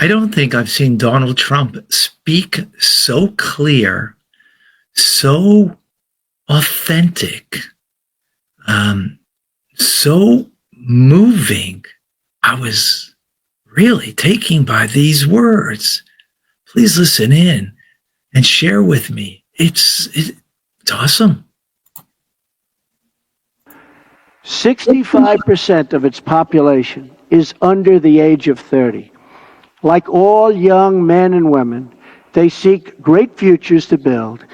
I don't think I've seen Donald Trump speak so clear, so authentic, so moving. I was really taken by these words. Please listen in and share with me. It's awesome. 65% of its population is under the age of 30. Like all young men and women, they seek great futures to build,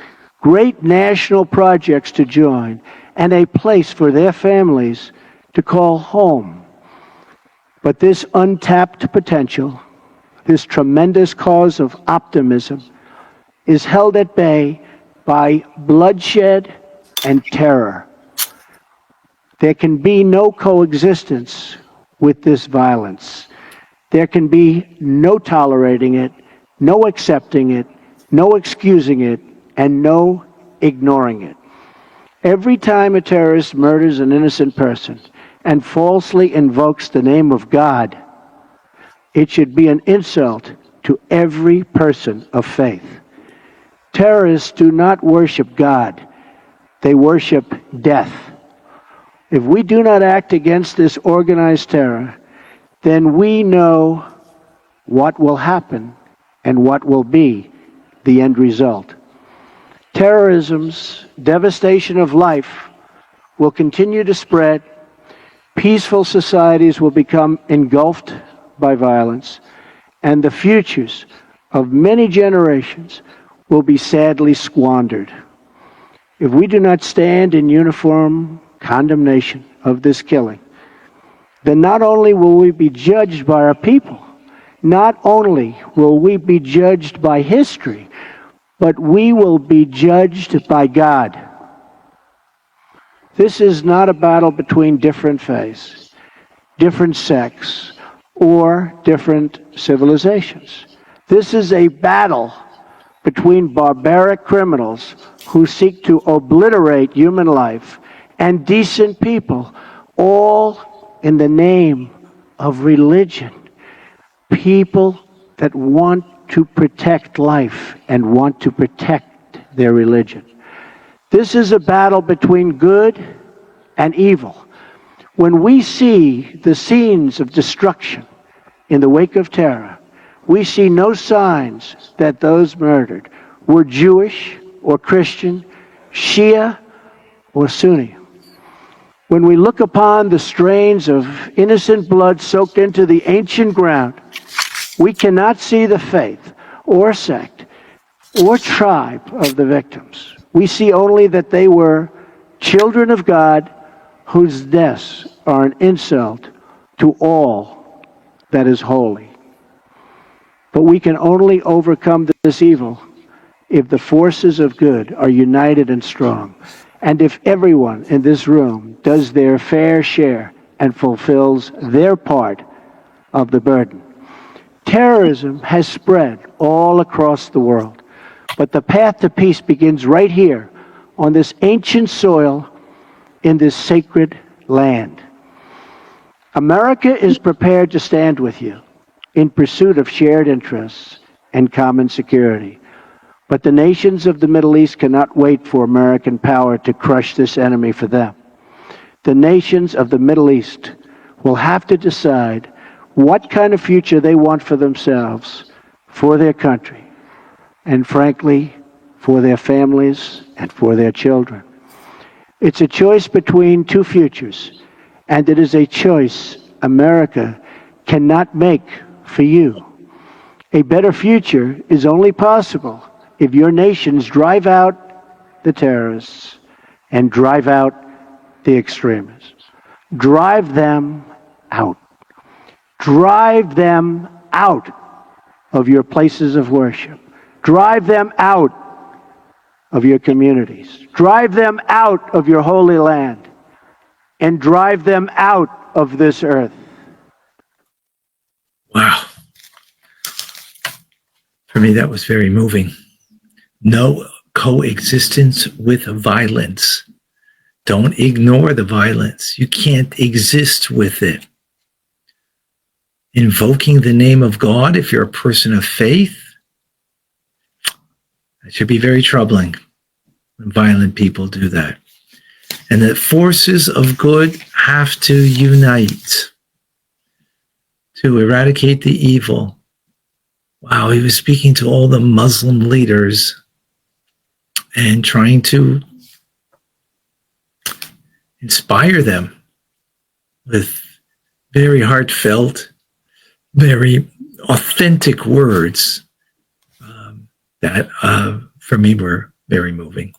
great national projects to join, and a place for their families to call home. But this untapped potential, this tremendous cause of optimism, is held at bay by bloodshed and terror. There can be no coexistence with this violence. There can be no tolerating it, no accepting it, no excusing it, and no ignoring it. Every time a terrorist murders an innocent person and falsely invokes the name of God, it should be an insult to every person of faith. Terrorists do not worship God. They worship death. If we do not act against this organized terror, then we know what will happen and what will be the end result. Terrorism's devastation of life will continue to spread. Peaceful societies will become engulfed by violence, and the futures of many generations will be sadly squandered. If we do not stand in uniform condemnation of this killing, then not only will we be judged by our people, not only will we be judged by history, but we will be judged by God. This is not a battle between different faiths, different sects, or different civilizations. This is a battle between barbaric criminals who seek to obliterate human life and decent people, all in the name of religion. People that want to protect life and want to protect their religion. This is a battle between good and evil. When we see the scenes of destruction in the wake of terror, we see no signs that those murdered were Jewish or Christian, Shia or Sunni. When we look upon the strains of innocent blood soaked into the ancient ground, we cannot see the faith or sect or tribe of the victims. We see only that they were children of God whose deaths are an insult to all that is holy. But we can only overcome this evil if the forces of good are united and strong, and if everyone in this room does their fair share and fulfills their part of the burden. Terrorism has spread all across the world, but the path to peace begins right here on this ancient soil in this sacred land. America is prepared to stand with you in pursuit of shared interests and common security. But the nations of the Middle East cannot wait for American power to crush this enemy for them. The nations of the Middle East will have to decide what kind of future they want for themselves, for their country, and frankly, for their families and for their children. It's a choice between two futures, and it is a choice America cannot make for you. A better future is only possible if your nations drive out the terrorists and drive out the extremists. Drive them out. Drive them out of your places of worship. Drive them out of your communities. Drive them out of your holy land. And drive them out of this earth. Wow. For me, that was very moving. No coexistence with violence. Don't ignore the violence. You can't exist with it. invoking the name of God, if you're a person of faith, that should be very troubling when violent people do that. And the forces of good have to unite to eradicate the evil. Wow, he was speaking to all the Muslim leaders and trying to inspire them with very heartfelt, very authentic words that for me were very moving.